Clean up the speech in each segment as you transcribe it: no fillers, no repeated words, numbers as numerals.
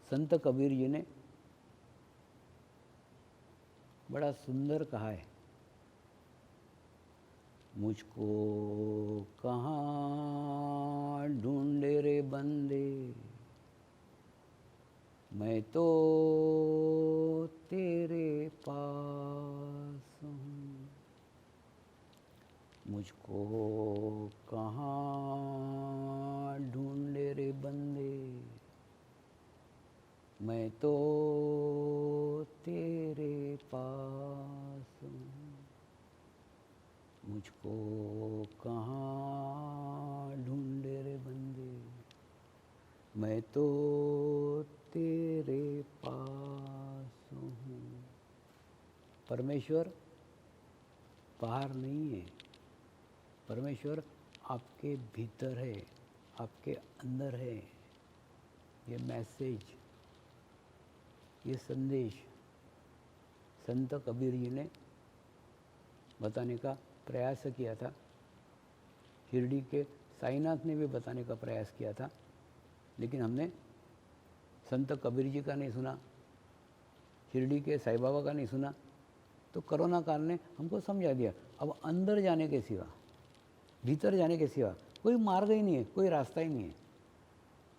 संत कबीर जी ने बड़ा सुंदर कहा है, मुझको कहाँ ढूंढे रे बंदे, मैं तो तेरे पास हूँ। मुझको कहाँ ढूंढे रे बंदे, मैं तो तेरे पास हूँ। मुझको कहाँ ढूंढे रे बंदे, मैं तो तेरे पास हूँ। परमेश्वर बाहर नहीं है, परमेश्वर आपके भीतर है, आपके अंदर है। ये मैसेज, ये संदेश संत कबीर जी ने बताने का प्रयास किया था। शिरडी के साईनाथ ने भी बताने का प्रयास किया था, लेकिन हमने संत कबीर जी का नहीं सुना, शिरडी के साईं बाबा का नहीं सुना। तो कोरोना काल ने हमको समझा दिया, अब अंदर जाने के सिवा, भीतर जाने के सिवा कोई मार्ग ही नहीं है, कोई रास्ता ही नहीं है।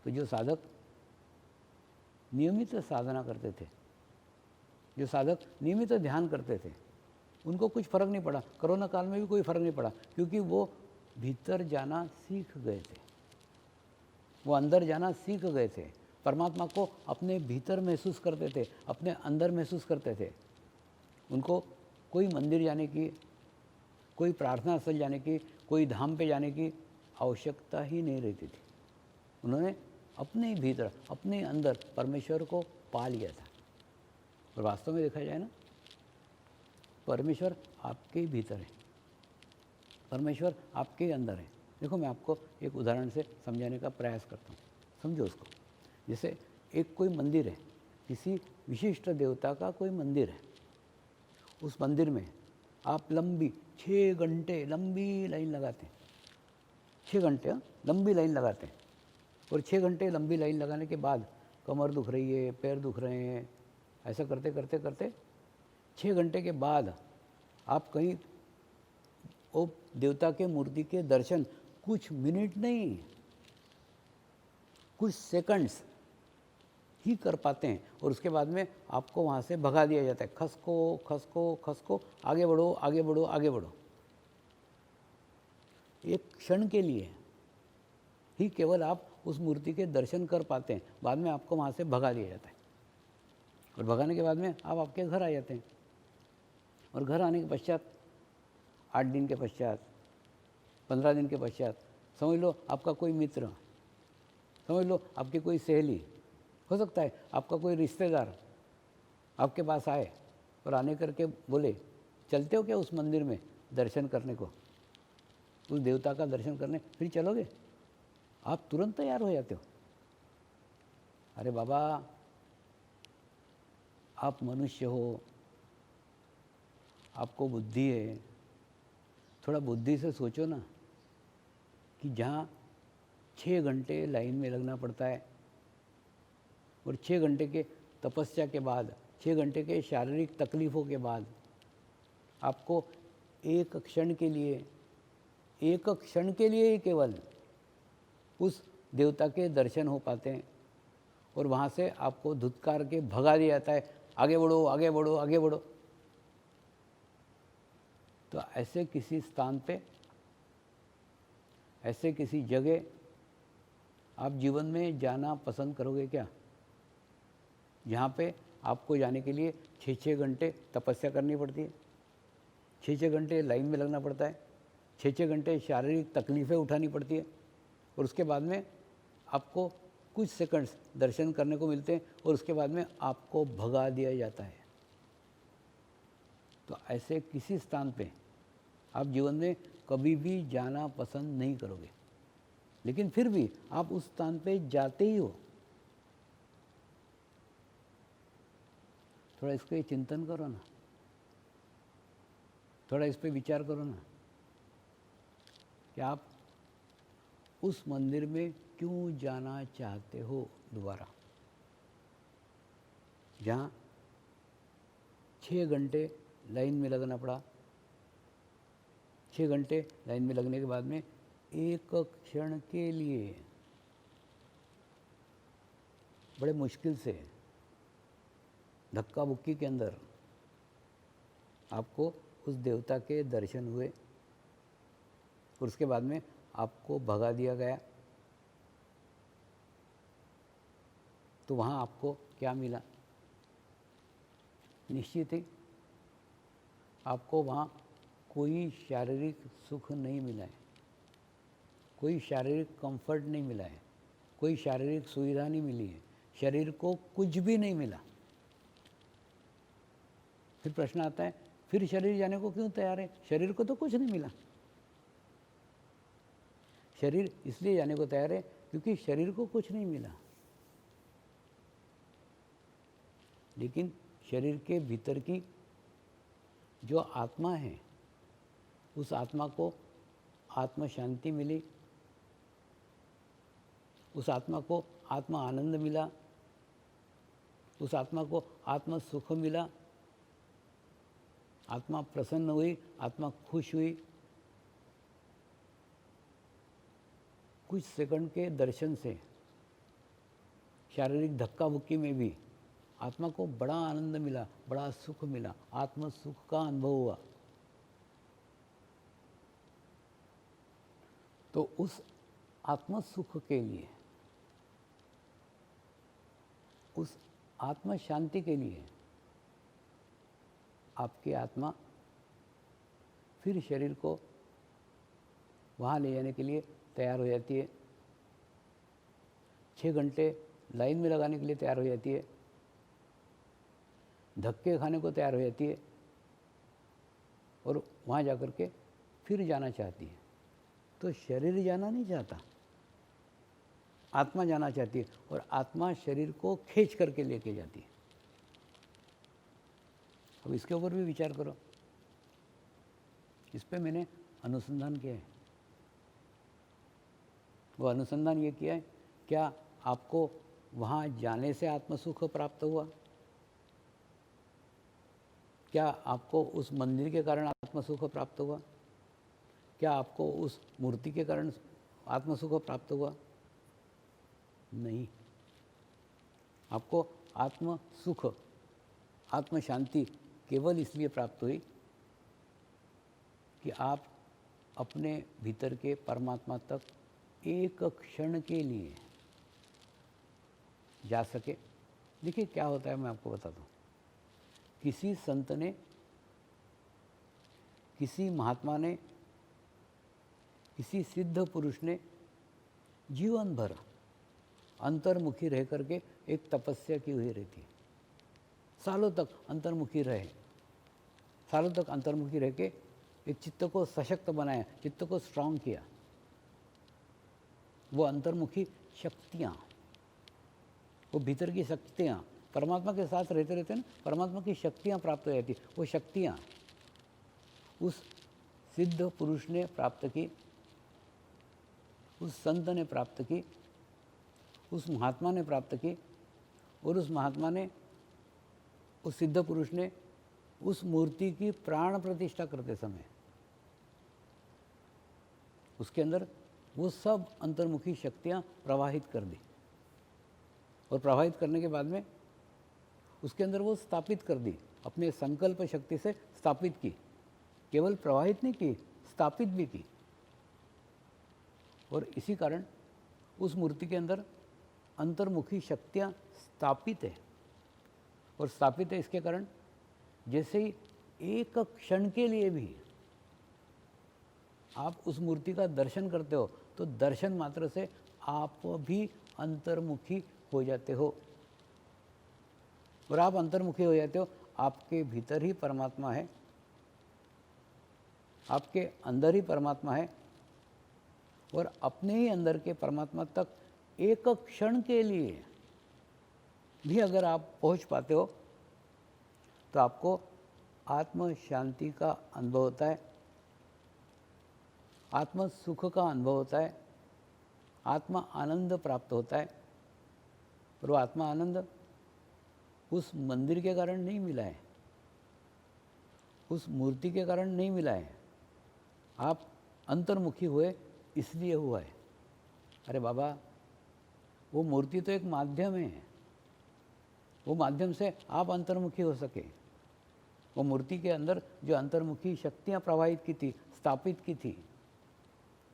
तो जो साधक नियमित साधना करते थे, जो साधक नियमित ध्यान करते थे, उनको कुछ फ़र्क नहीं पड़ा। कोरोना काल में भी कोई फ़र्क नहीं पड़ा, क्योंकि वो भीतर जाना सीख गए थे, वो अंदर जाना सीख गए थे। परमात्मा को अपने भीतर महसूस करते थे, अपने अंदर महसूस करते थे। उनको कोई मंदिर जाने की, कोई प्रार्थना स्थल जाने की, कोई धाम पे जाने की आवश्यकता ही नहीं रहती थी। उन्होंने अपने भीतर, अपने अंदर परमेश्वर को पा लिया था। और वास्तव में देखा जाए ना, परमेश्वर आपके भीतर है, परमेश्वर आपके अंदर है। देखो, मैं आपको एक उदाहरण से समझाने का प्रयास करता हूँ, समझो उसको। जैसे एक कोई मंदिर है, किसी विशिष्ट देवता का कोई मंदिर है। उस मंदिर में आप लंबी 6 घंटे लंबी लाइन लगाते हैं, 6 घंटे लंबी लाइन लगाते हैं। और 6 घंटे लंबी लाइन लगाने के बाद कमर दुख रही है, पैर दुख रहे हैं, ऐसा करते करते करते 6 घंटे के बाद आप कहीं वो देवता के मूर्ति के दर्शन कुछ मिनट नहीं, कुछ सेकंड्स ही कर पाते हैं। और उसके बाद में आपको वहाँ से भगा दिया जाता है, खसको खसको खसको, आगे बढ़ो आगे बढ़ो आगे बढ़ो। एक क्षण के लिए ही केवल आप उस मूर्ति के दर्शन कर पाते हैं, बाद में आपको वहाँ से भगा दिया जाता है। और भगाने के बाद में आप आपके घर आ जाते हैं। और घर आने के पश्चात 8 दिन के पश्चात, 15 दिन के पश्चात, समझ लो आपका कोई मित्र, समझ लो आपकी कोई सहेली, हो सकता है आपका कोई रिश्तेदार आपके पास आए और आने करके बोले, चलते हो क्या उस मंदिर में दर्शन करने को, उस देवता का दर्शन करने? फिर चलोगे? आप तुरंत तैयार हो जाते हो। अरे बाबा, आप मनुष्य हो, आपको बुद्धि है, थोड़ा बुद्धि से सोचो ना कि जहाँ 6 घंटे लाइन में लगना पड़ता है, और 6 घंटे के तपस्या के बाद, 6 घंटे के शारीरिक तकलीफ़ों के बाद आपको एक क्षण के लिए ही केवल उस देवता के दर्शन हो पाते हैं। और वहाँ से आपको धुतकार के भगा दिया जाता है, आगे बढ़ो आगे बढ़ो आगे बढ़ो। तो ऐसे किसी स्थान पे, ऐसे किसी जगह आप जीवन में जाना पसंद करोगे क्या, जहाँ पे आपको जाने के लिए 6-6 घंटे तपस्या करनी पड़ती है, 6-6 घंटे लाइन में लगना पड़ता है, 6-6 घंटे शारीरिक तकलीफ़ें उठानी पड़ती है, और उसके बाद में आपको कुछ सेकंड्स दर्शन करने को मिलते हैं, और उसके बाद में आपको भगा दिया जाता है। तो ऐसे किसी स्थान पे आप जीवन में कभी भी जाना पसंद नहीं करोगे, लेकिन फिर भी आप उस स्थान पे जाते ही हो। थोड़ा इस पर चिंतन करो ना, थोड़ा इस पे विचार करो ना कि आप उस मंदिर में क्यों जाना चाहते हो दोबारा। जहाँ 6 घंटे लाइन में लगना पड़ा। 6 घंटे लाइन में लगने के बाद में एक क्षण के लिए बड़े मुश्किल से धक्का बुक्की के अंदर आपको उस देवता के दर्शन हुए और उसके बाद में आपको भगा दिया गया। तो वहाँ आपको क्या मिला? निश्चित ही आपको वहाँ कोई शारीरिक सुख नहीं मिला है, कोई शारीरिक कंफर्ट नहीं मिला है, कोई शारीरिक सुविधा नहीं मिली है, शरीर को कुछ भी नहीं मिला। फिर प्रश्न आता है, फिर शरीर जाने को क्यों तैयार है? शरीर को तो कुछ नहीं मिला। शरीर इसलिए जाने को तैयार है क्योंकि शरीर को कुछ नहीं मिला। लेकिन शरीर के भीतर की जो आत्मा है, उस आत्मा को आत्म शांति मिली, उस आत्मा को आत्मा आनंद मिला, उस आत्मा को आत्म सुख मिला, आत्मा प्रसन्न हुई, आत्मा खुश हुई। कुछ सेकंड के दर्शन से, शारीरिक धक्का बुक्की में भी आत्मा को बड़ा आनंद मिला, बड़ा सुख मिला, आत्म सुख का अनुभव हुआ। तो उस आत्म सुख के लिए, उस आत्म शांति के लिए आपकी आत्मा फिर शरीर को वहाँ ले जाने के लिए तैयार हो जाती है। 6 घंटे लाइन में लगाने के लिए तैयार हो जाती है, धक्के खाने को तैयार हो जाती है और वहाँ जाकर के फिर जाना चाहती है। तो शरीर जाना नहीं चाहता, आत्मा जाना चाहती है और आत्मा शरीर को खींच करके लेके जाती है। अब इसके ऊपर भी विचार करो। इस पे मैंने अनुसंधान किया है। वो अनुसंधान ये किया है, क्या आपको वहाँ जाने से आत्मसुख प्राप्त हुआ? क्या आपको उस मंदिर के कारण आत्मसुख प्राप्त हुआ? क्या आपको उस मूर्ति के कारण आत्मसुख प्राप्त हुआ? नहीं। आपको आत्म सुख, आत्म शांति केवल इसलिए प्राप्त हुई कि आप अपने भीतर के परमात्मा तक एक क्षण के लिए जा सके। देखिए क्या होता है, मैं आपको बताता हूँ। किसी संत ने, किसी महात्मा ने, किसी सिद्ध पुरुष ने जीवन भर अंतर्मुखी रह करके एक तपस्या की हुई रहती है। सालों तक अंतर्मुखी रहे, सालों तक अंतर्मुखी रह के एक चित्त को सशक्त बनाया, चित्त को स्ट्रांग किया। वो अंतर्मुखी शक्तियाँ, वो भीतर की शक्तियाँ, परमात्मा के साथ रहते रहते ना परमात्मा की शक्तियाँ प्राप्त हो जाती। वो शक्तियाँ उस सिद्ध पुरुष ने प्राप्त की, उस संत ने प्राप्त की, उस महात्मा ने प्राप्त की और उस महात्मा ने, उस सिद्ध पुरुष ने उस मूर्ति की प्राण प्रतिष्ठा करते समय उसके अंदर वो सब अंतर्मुखी शक्तियाँ प्रवाहित कर दी और प्रवाहित करने के बाद में उसके अंदर वो स्थापित कर दी, अपने संकल्प शक्ति से स्थापित की। केवल प्रवाहित नहीं की, स्थापित भी की। और इसी कारण उस मूर्ति के अंदर अंतर्मुखी शक्तियाँ स्थापित है। और स्थापित है इसके कारण जैसे ही एक क्षण के लिए भी आप उस मूर्ति का दर्शन करते हो तो दर्शन मात्र से आप भी अंतर्मुखी हो जाते हो। और आप अंतर्मुखी हो जाते हो, आपके भीतर ही परमात्मा है, आपके अंदर ही परमात्मा है। और अपने ही अंदर के परमात्मा तक एक क्षण के लिए भी अगर आप पहुंच पाते हो तो आपको आत्म शांति का अनुभव होता है, आत्म सुख का अनुभव होता है, आत्मा आनंद प्राप्त होता है। और वो आत्मा आनंद उस मंदिर के कारण नहीं मिला है, उस मूर्ति के कारण नहीं मिला है। आप अंतर्मुखी हुए इसलिए हुआ है। अरे बाबा, वो मूर्ति तो एक माध्यम है, वो माध्यम से आप अंतर्मुखी हो सके। वो मूर्ति के अंदर जो अंतर्मुखी शक्तियाँ प्रवाहित की थी, स्थापित की थी,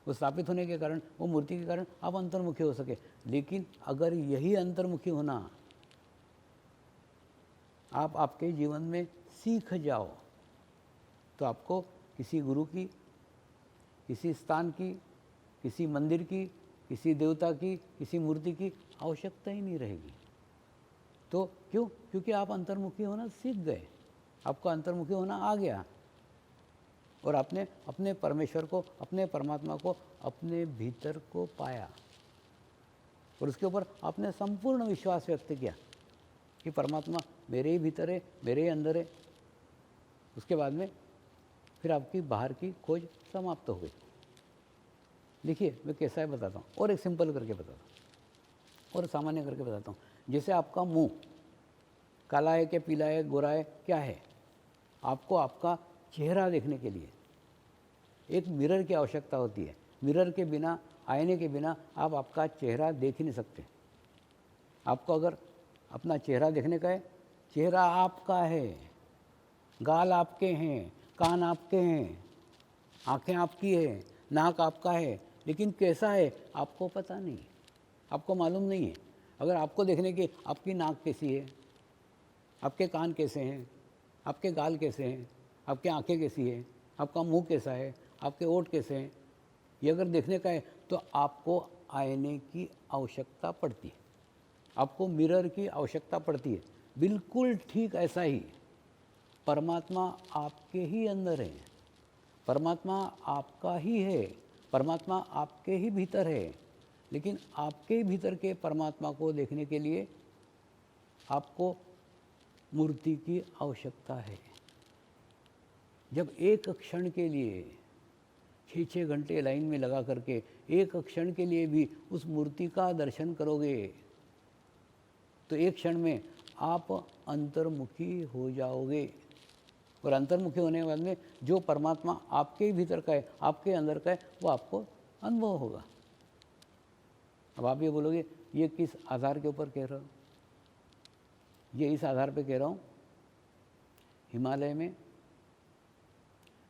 वो स्थापित होने के कारण, वो मूर्ति के कारण आप अंतर्मुखी हो सके। लेकिन अगर यही अंतर्मुखी होना आप आपके जीवन में सीख जाओ, तो आपको किसी गुरु की, किसी स्थान की, किसी मंदिर की, किसी देवता की, किसी मूर्ति की आवश्यकता ही नहीं रहेगी। तो क्यों? क्योंकि आप अंतर्मुखी होना सीख गए, आपको अंतर्मुखी होना आ गया, और आपने अपने परमेश्वर को, अपने परमात्मा को, अपने भीतर को पाया, और उसके ऊपर आपने संपूर्ण विश्वास व्यक्त किया कि परमात्मा मेरे ही भीतर है, मेरे ही अंदर है। उसके बाद में फिर आपकी बाहर की खोज समाप्त हो गई। देखिए, मैं कैसा है बताता हूँ, और एक सिंपल करके बताता हूँ, और सामान्य करके बताता हूँ। जैसे आपका मुंह काला है, क्या पीला है, गोरा है, क्या है, आपको आपका चेहरा देखने के लिए एक मिरर की आवश्यकता होती है। मिरर के बिना, आईने के बिना आप आपका चेहरा देख ही नहीं सकते। आपको अगर अपना चेहरा देखने का है, चेहरा आपका है, गाल आपके हैं, कान आपके हैं, आँखें आपकी है, नाक आपका है, लेकिन कैसा है आपको पता नहीं, आपको मालूम नहीं है। अगर आपको देखने की, आपकी नाक कैसी है, आपके कान कैसे हैं, आपके गाल कैसे हैं, आपकी आँखें कैसी है, आपका मुंह कैसा है, आपके ओठ कैसे हैं, ये अगर देखने का है तो आपको आईने की आवश्यकता पड़ती है, आपको मिरर की आवश्यकता पड़ती है। बिल्कुल ठीक ऐसा ही परमात्मा आपके ही अंदर है, परमात्मा आपका ही है, परमात्मा आपके ही भीतर है। लेकिन आपके भीतर के परमात्मा को देखने के लिए आपको मूर्ति की आवश्यकता है। जब एक क्षण के लिए 6-6 घंटे लाइन में लगा करके एक क्षण के लिए भी उस मूर्ति का दर्शन करोगे, तो एक क्षण में आप अंतर्मुखी हो जाओगे, और अंतर्मुखी होने के बाद में जो परमात्मा आपके ही भीतर का है, आपके अंदर का है, वो आपको अनुभव होगा। अब आप ये बोलोगे, ये किस आधार के ऊपर कह रहे हो? ये इस आधार पे कह रहा हूँ, हिमालय में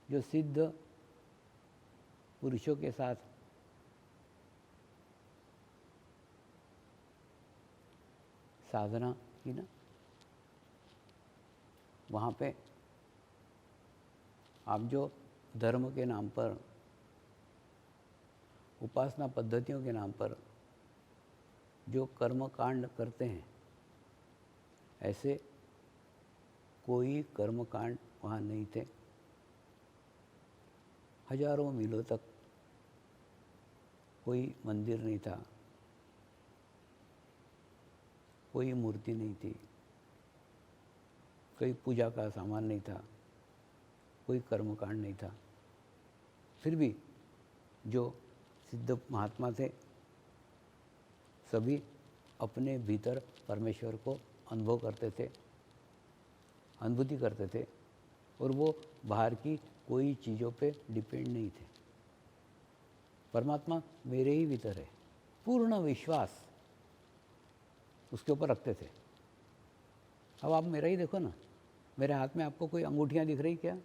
जो सिद्ध पुरुषों के साथ साधना की ना, वहाँ पे आप जो धर्म के नाम पर, उपासना पद्धतियों के नाम पर जो कर्म कांड करते हैं, ऐसे कोई कर्म कांड वहाँ नहीं थे। हजारों मीलों तक कोई मंदिर नहीं था, कोई मूर्ति नहीं थी, कोई पूजा का सामान नहीं था, कोई कर्मकांड नहीं था। फिर भी जो सिद्ध महात्मा थे, सभी अपने भीतर परमेश्वर को अनुभव करते थे, अनुभूति करते थे, और वो बाहर की कोई चीज़ों पे डिपेंड नहीं थे। परमात्मा मेरे ही भीतर है, पूर्ण विश्वास उसके ऊपर रखते थे। अब आप मेरा ही देखो ना, मेरे हाथ में आपको कोई अंगूठियाँ दिख रही क्या?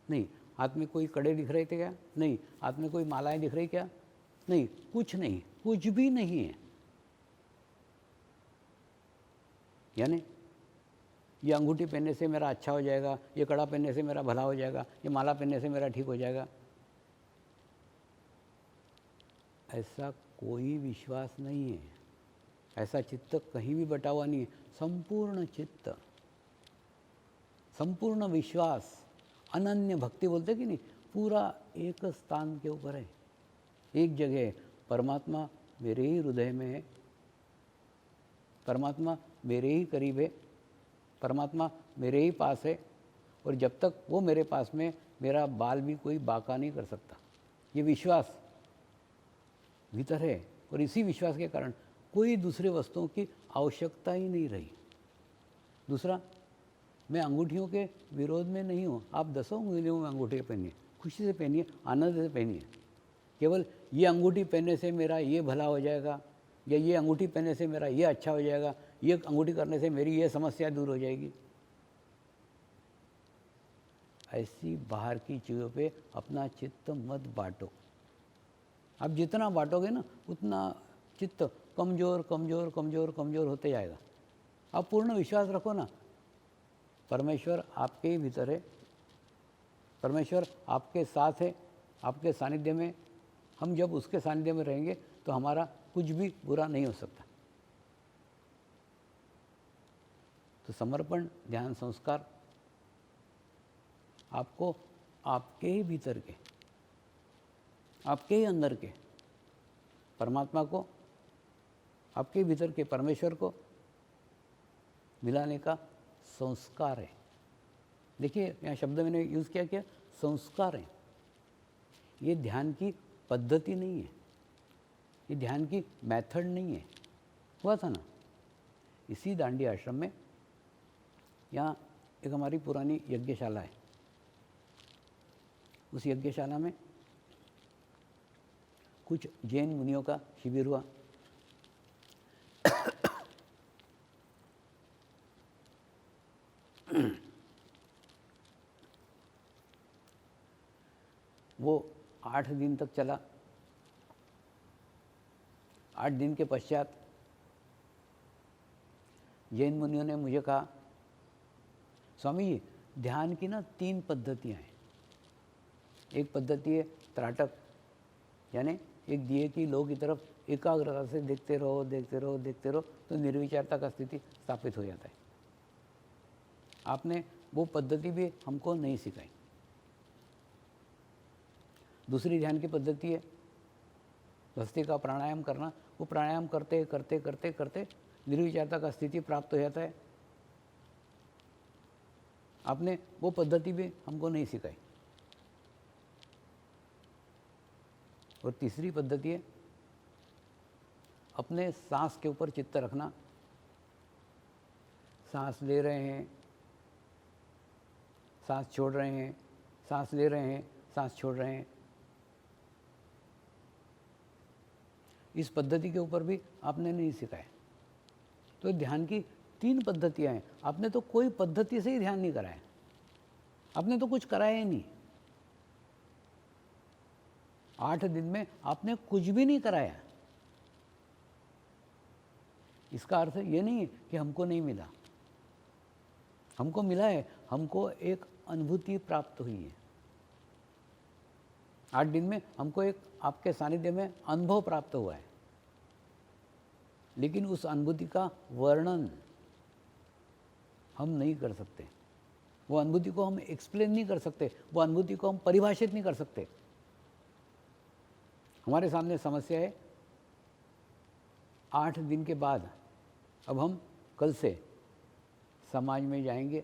नहीं। हाथ में कोई कड़े दिख रहे थे क्या? नहीं। हाथ में कोई मालाएं दिख रही क्या? नहीं। कुछ नहीं, कुछ भी नहीं है। यानी ये अंगूठी पहनने से मेरा अच्छा हो जाएगा, ये कड़ा पहनने से मेरा भला हो जाएगा, ये माला पहनने से मेरा ठीक हो जाएगा, ऐसा कोई विश्वास नहीं है। ऐसा चित्त कहीं भी बटा हुआ नहीं है। संपूर्ण चित्त, संपूर्ण विश्वास, अनन्य भक्ति बोलते कि नहीं, पूरा एक स्थान के ऊपर है, एक जगह है। परमात्मा मेरे ही हृदय में है, परमात्मा मेरे ही करीब है, परमात्मा मेरे ही पास है, और जब तक वो मेरे पास में, मेरा बाल भी कोई बांका नहीं कर सकता। ये विश्वास भीतर है, और इसी विश्वास के कारण कोई दूसरे वस्तुओं की आवश्यकता ही नहीं रही। दूसरा, मैं अंगूठियों के विरोध में नहीं हूँ। आप 10 उंगलियों में अंगूठी पहनिए, खुशी से पहनिए, आनंद से पहनिए। केवल ये अंगूठी पहनने से मेरा ये भला हो जाएगा, या ये अंगूठी पहनने से मेरा ये अच्छा हो जाएगा, ये अंगूठी करने से मेरी ये समस्या दूर हो जाएगी, ऐसी बाहर की चीज़ों पे अपना चित्त मत बांटो। आप जितना बांटोगे ना, उतना चित्त कमज़ोर कमज़ोर कमज़ोर कमज़ोर होते जाएगा। आप पूर्ण विश्वास रखो ना, परमेश्वर आपके ही भीतर है, परमेश्वर आपके साथ है, आपके सानिध्य में। हम जब उसके सानिध्य में रहेंगे तो हमारा कुछ भी बुरा नहीं हो सकता। तो समर्पण ध्यान संस्कार आपको आपके ही भीतर के, आपके ही अंदर के परमात्मा को, आपके भीतर के परमेश्वर को मिलाने का संस्कार है। देखिए यहाँ शब्द मैंने यूज़ किया संस्कार है। ये ध्यान की पद्धति नहीं है, ये ध्यान की मेथड नहीं है। हुआ था ना इसी दांडी आश्रम में, यहाँ एक हमारी पुरानी यज्ञशाला है। उस यज्ञशाला में कुछ जैन मुनियों का शिविर हुआ। वो 8 दिन तक चला। 8 दिन के पश्चात जैन मुनियों ने मुझे कहा, स्वामी जी ध्यान की ना 3 पद्धतियाँ हैं। एक पद्धति है त्राटक, यानी एक दिए की लो की तरफ एकाग्रता से देखते रहो देखते रहो देखते रहो, तो निर्विचारता का स्थिति स्थापित हो जाता है। आपने वो पद्धति भी हमको नहीं सिखाई। दूसरी ध्यान की पद्धति है भस्त्रिका प्राणायाम करना। वो प्राणायाम करते करते करते करते निर्विचारता का स्थिति प्राप्त हो जाता है। आपने वो पद्धति भी हमको नहीं सिखाई। और तीसरी पद्धति है अपने सांस के ऊपर चित्त रखना। सांस ले रहे हैं, सांस छोड़ रहे हैं, सांस ले रहे हैं, सांस छोड़ रहे हैं। इस पद्धति के ऊपर भी आपने नहीं सिखाया। तो ध्यान की 3 पद्धतियाँ हैं। आपने तो कोई पद्धति से ही ध्यान नहीं कराया, आपने तो कुछ कराया ही नहीं। 8 दिन में आपने कुछ भी नहीं कराया। इसका अर्थ ये नहीं है कि हमको नहीं मिला, हमको मिला है। हमको एक अनुभूति प्राप्त हुई है। 8 दिन में हमको एक आपके सानिध्य में अनुभव प्राप्त हुआ है, लेकिन उस अनुभूति का वर्णन हम नहीं कर सकते। वो अनुभूति को हम एक्सप्लेन नहीं कर सकते, वो अनुभूति को हम परिभाषित नहीं कर सकते। हमारे सामने समस्या है, 8 दिन के बाद अब हम कल से समाज में जाएंगे।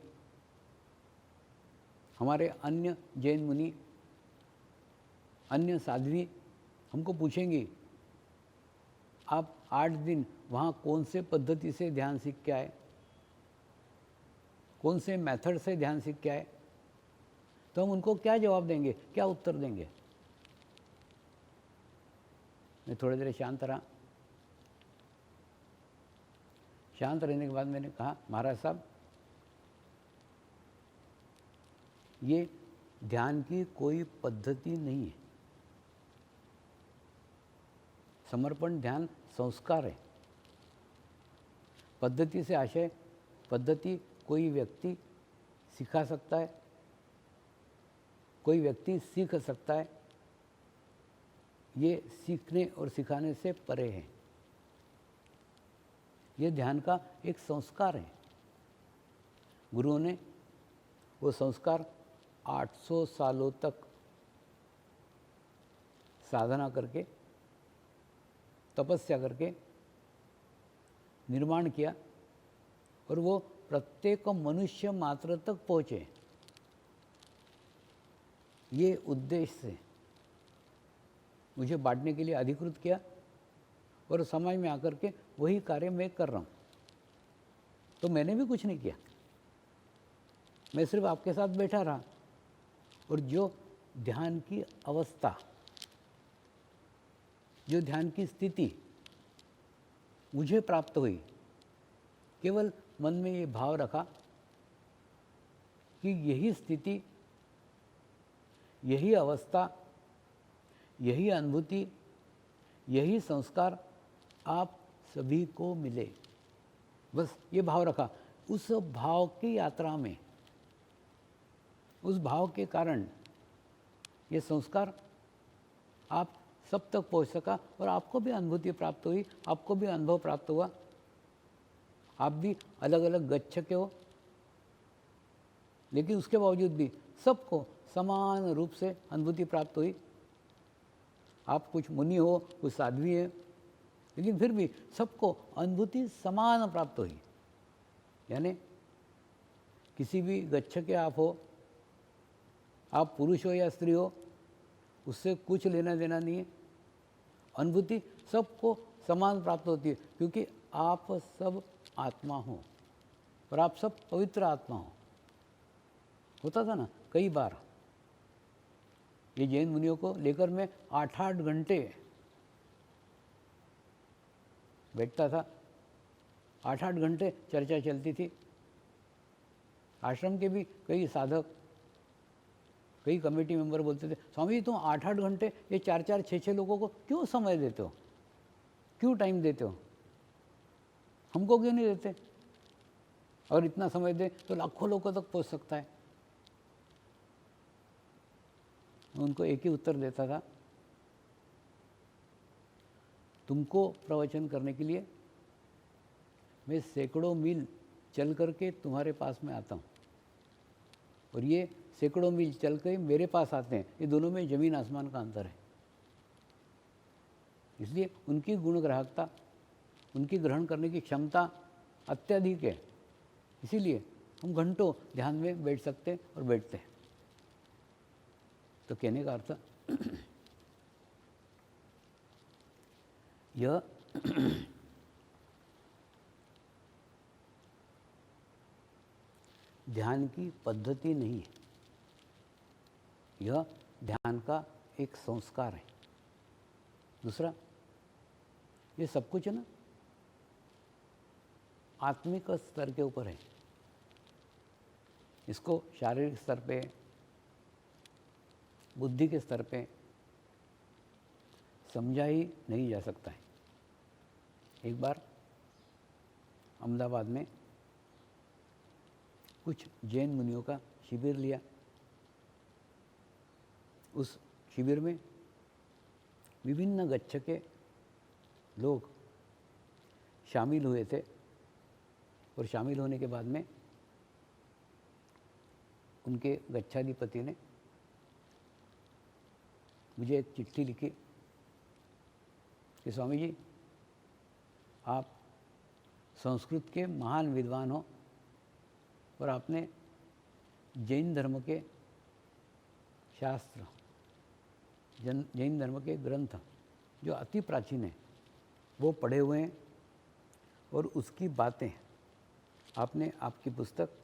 हमारे अन्य जैन मुनि, अन्य साध्वी हमको पूछेंगी, आप 8 दिन वहाँ कौन से पद्धति से ध्यान सीख के आए, कौन से मेथड से ध्यान सीख के आए? तो हम उनको क्या जवाब देंगे, क्या उत्तर देंगे? मैं थोड़ी देर शांत रहा। शांत रहने के बाद मैंने कहा, महाराज साहब ये ध्यान की कोई पद्धति नहीं है। समर्पण ध्यान संस्कार है। पद्धति से आशय, पद्धति कोई व्यक्ति सिखा सकता है, कोई व्यक्ति सीख सकता है। ये सीखने और सिखाने से परे है। ये ध्यान का एक संस्कार है। गुरुओं ने वो संस्कार 800 सालों तक साधना करके, तपस्या करके निर्माण किया, और वो प्रत्येक मनुष्य मात्र तक पहुँचे। ये उद्देश्य से मुझे बांटने के लिए अधिकृत किया, और समाज में आकर के वही कार्य मैं कर रहा हूँ। तो मैंने भी कुछ नहीं किया, मैं सिर्फ आपके साथ बैठा रहा, और जो ध्यान की अवस्था, जो ध्यान की स्थिति मुझे प्राप्त हुई, केवल मन में ये भाव रखा कि यही स्थिति, यही अवस्था, यही अनुभूति, यही संस्कार आप सभी को मिले। बस ये भाव रखा। उस भाव की यात्रा में, उस भाव के कारण ये संस्कार आप सब तक पहुंच सका, और आपको भी अनुभूति प्राप्त हुई, आपको भी अनुभव प्राप्त हुआ। आप भी अलग अलग गच्छके हो, लेकिन उसके बावजूद भी सबको समान रूप से अनुभूति प्राप्त हुई। आप कुछ मुनि हो, कुछ साध्वी है, लेकिन फिर भी सबको अनुभूति समान प्राप्त हुई। यानी किसी भी गच्छके आप हो, आप पुरुष हो या स्त्री हो, उससे कुछ लेना देना नहीं है। अनुभूति सबको समान प्राप्त होती है, क्योंकि आप सब आत्मा हो, और आप सब पवित्र आत्मा हो। होता था ना कई बार, ये जैन मुनियों को लेकर मैं 8-8 घंटे बैठता था, 8-8 घंटे चर्चा चलती थी। आश्रम के भी कई साधक, कई कमेटी मेंबर बोलते थे, स्वामी जी तुम 8-8 घंटे ये 4-4, 6-6 लोगों को क्यों समय देते हो, क्यों टाइम देते हो, हमको क्यों नहीं देते? और इतना समय दे तो लाखों लोगों तक पहुंच सकता है। उनको एक ही उत्तर देता था, तुमको प्रवचन करने के लिए मैं सैकड़ों मील चल करके तुम्हारे पास में आता हूँ, और ये सैकड़ों मील चल के मेरे पास आते हैं। ये दोनों में ज़मीन आसमान का अंतर है। इसलिए उनकी गुणग्राहकता, उनकी ग्रहण करने की क्षमता अत्यधिक है। इसीलिए हम घंटों ध्यान में बैठ सकते हैं और बैठते हैं। तो कहने का अर्थ यह ध्यान की पद्धति नहीं है, यह ध्यान का एक संस्कार है। दूसरा, ये सब कुछ है ना आत्मिक स्तर के ऊपर है। इसको शारीरिक स्तर पे, बुद्धि के स्तर पे समझा ही नहीं जा सकता है। एक बार अहमदाबाद में कुछ जैन मुनियों का शिविर लिया। उस शिविर में विभिन्न गच्छके लोग शामिल हुए थे, और शामिल होने के बाद में उनके गच्छाधिपति ने मुझे एक चिट्ठी लिखी कि स्वामी जी आप संस्कृत के महान विद्वान हो, और आपने जैन धर्म के शास्त्र, जैन धर्म के ग्रंथ जो अति प्राचीन है वो पढ़े हुए हैं, और उसकी बातें आपने आपकी पुस्तक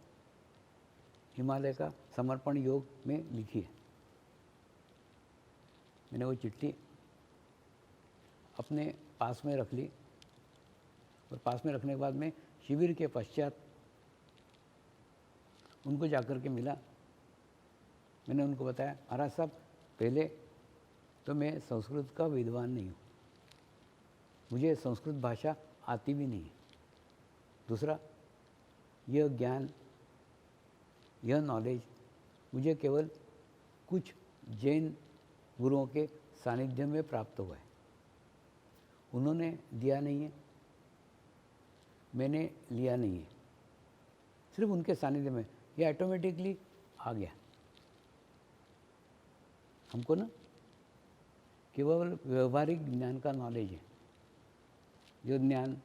हिमालय का समर्पण योग में लिखी है। मैंने वो चिट्ठी अपने पास में रख ली, और पास में रखने के बाद में शिविर के पश्चात उनको जाकर के मिला। मैंने उनको बताया, महाराज साहब पहले तो मैं संस्कृत का विद्वान नहीं हूँ, मुझे संस्कृत भाषा आती भी नहीं है। दूसरा, यह ज्ञान, यह नॉलेज मुझे केवल कुछ जैन गुरुओं के सानिध्य में प्राप्त हुआ है। उन्होंने दिया नहीं है, मैंने लिया नहीं है, सिर्फ उनके सानिध्य में ये ऑटोमेटिकली आ गया। हमको ना केवल व्यवहारिक ज्ञान का नॉलेज है। जो ज्ञान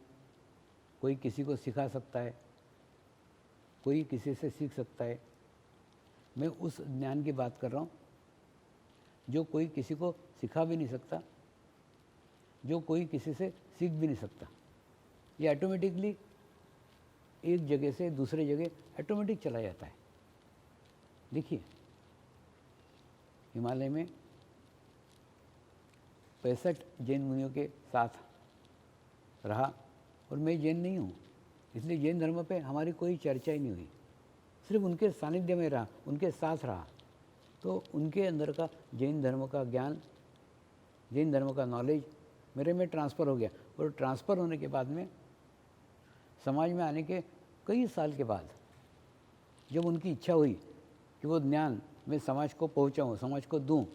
कोई किसी को सिखा सकता है, कोई किसी से सीख सकता है, मैं उस ज्ञान की बात कर रहा हूँ जो कोई किसी को सिखा भी नहीं सकता, जो कोई किसी से सीख भी नहीं सकता। ये ऑटोमेटिकली एक जगह से दूसरे जगह ऑटोमेटिक चला जाता है। देखिए, हिमालय में 65 जैन मुनियों के साथ रहा, और मैं जैन नहीं हूँ, इसलिए जैन धर्म पे हमारी कोई चर्चा ही नहीं हुई। सिर्फ उनके सानिध्य में रहा, उनके साथ रहा, तो उनके अंदर का जैन धर्म का ज्ञान, जैन धर्म का नॉलेज मेरे में ट्रांसफ़र हो गया। और ट्रांसफ़र होने के बाद में समाज में आने के कई साल के बाद जब उनकी इच्छा हुई कि वो ज्ञान मैं समाज को पहुँचाऊँ, समाज को दूँ,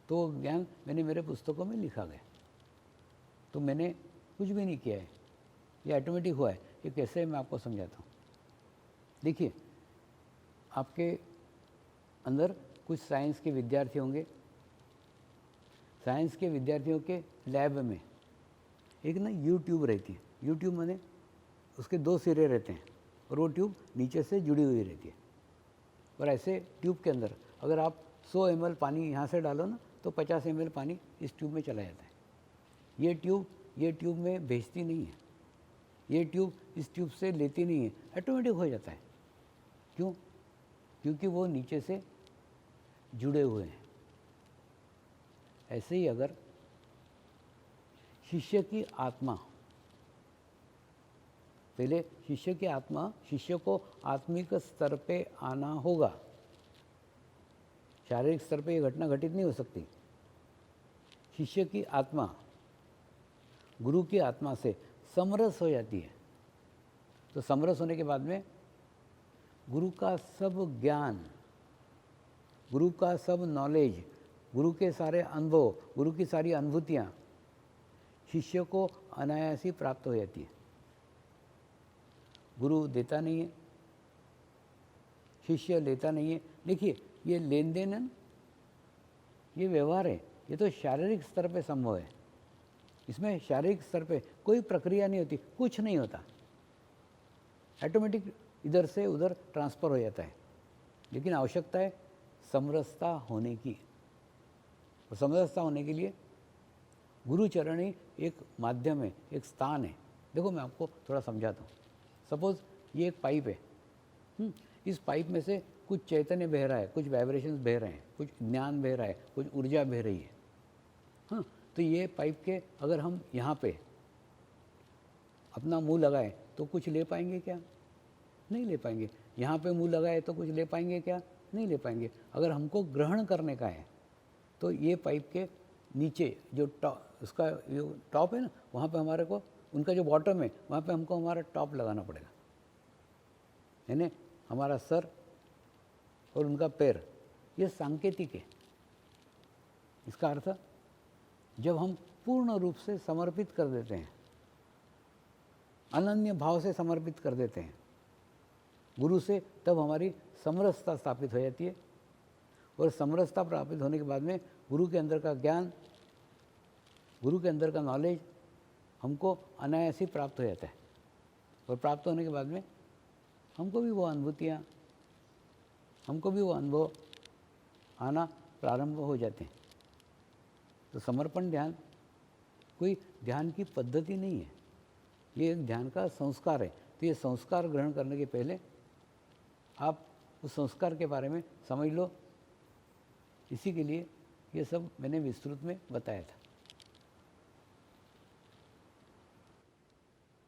तो वो ज्ञान मैंने मेरे पुस्तकों में लिखा गया। तो मैंने कुछ भी नहीं किया है, ये ऑटोमेटिक हुआ है। ये कैसे है मैं आपको समझाता हूँ। देखिए, आपके अंदर कुछ साइंस के विद्यार्थी होंगे। साइंस के विद्यार्थियों के लैब में एक ना यूट्यूब रहती है। यूट्यूब माने उसके 2 सिरे रहते हैं, और वो ट्यूब नीचे से जुड़ी हुई रहती है। और ऐसे ट्यूब के अंदर अगर आप 100 ml पानी यहाँ से डालो ना, तो 50 ml पानी इस ट्यूब में चला जाता है। ये ट्यूब में भेजती नहीं है, ये ट्यूब इस ट्यूब से लेती नहीं है, ऑटोमेटिक हो जाता है। क्यों? क्योंकि वो नीचे से जुड़े हुए हैं। ऐसे ही अगर शिष्य की आत्मा, पहले शिष्य को आत्मिक स्तर पे आना होगा। शारीरिक स्तर पे ये घटना घटित नहीं हो सकती। शिष्य की आत्मा गुरु की आत्मा से समरस हो जाती है, तो समरस होने के बाद में गुरु का सब ज्ञान, गुरु का सब नॉलेज, गुरु के सारे अनुभव, गुरु की सारी अनुभूतियाँ शिष्य को अनायास ही प्राप्त हो जाती है। गुरु देता नहीं है, शिष्य लेता नहीं है। देखिए, ये लेन देन है ना, ये व्यवहार है, ये तो शारीरिक स्तर पे संभव है। इसमें शारीरिक स्तर पे कोई प्रक्रिया नहीं होती, कुछ नहीं होता, ऑटोमेटिक इधर से उधर ट्रांसफ़र हो जाता है। लेकिन आवश्यकता है समरसता होने की। और समरसता होने के लिए गुरुचरण ही एक माध्यम है, एक स्थान है। देखो, मैं आपको थोड़ा समझाता हूँ। सपोज़ ये एक पाइप है, इस पाइप में से कुछ चैतन्य बह रहा है, कुछ वाइब्रेशंस बह रहे हैं, कुछ ज्ञान बह रहा है, कुछ ऊर्जा बह रही है। हाँ, तो ये पाइप के अगर हम यहाँ पे अपना मुंह लगाए तो कुछ ले पाएंगे क्या? नहीं ले पाएंगे। यहाँ पे मुंह लगाए तो कुछ ले पाएंगे क्या? नहीं ले पाएंगे। अगर हमको ग्रहण करने का है तो ये पाइप के नीचे जो उसका जो टॉप है ना, वहाँ पे हमारे को, उनका जो बॉटम है वहाँ पे हमको हमारा टॉप लगाना पड़ेगा, यानी हमारा सर और उनका पैर। ये सांकेतिक है। इसका अर्थ जब हम पूर्ण रूप से समर्पित कर देते हैं, अनन्य भाव से समर्पित कर देते हैं गुरु से, तब हमारी समरसता स्थापित हो जाती है। और समरसता प्राप्त होने के बाद में गुरु के अंदर का ज्ञान, गुरु के अंदर का नॉलेज हमको अनायास ही प्राप्त हो जाता है। और प्राप्त होने के बाद में हमको भी वो अनुभूतियाँ, हमको भी वो अनुभव आना प्रारंभ हो जाते हैं। तो समर्पण ध्यान कोई ध्यान की पद्धति नहीं है, ये एक ध्यान का संस्कार है। तो ये संस्कार ग्रहण करने के पहले आप उस संस्कार के बारे में समझ लो। इसी के लिए ये सब मैंने विस्तृत में बताया था।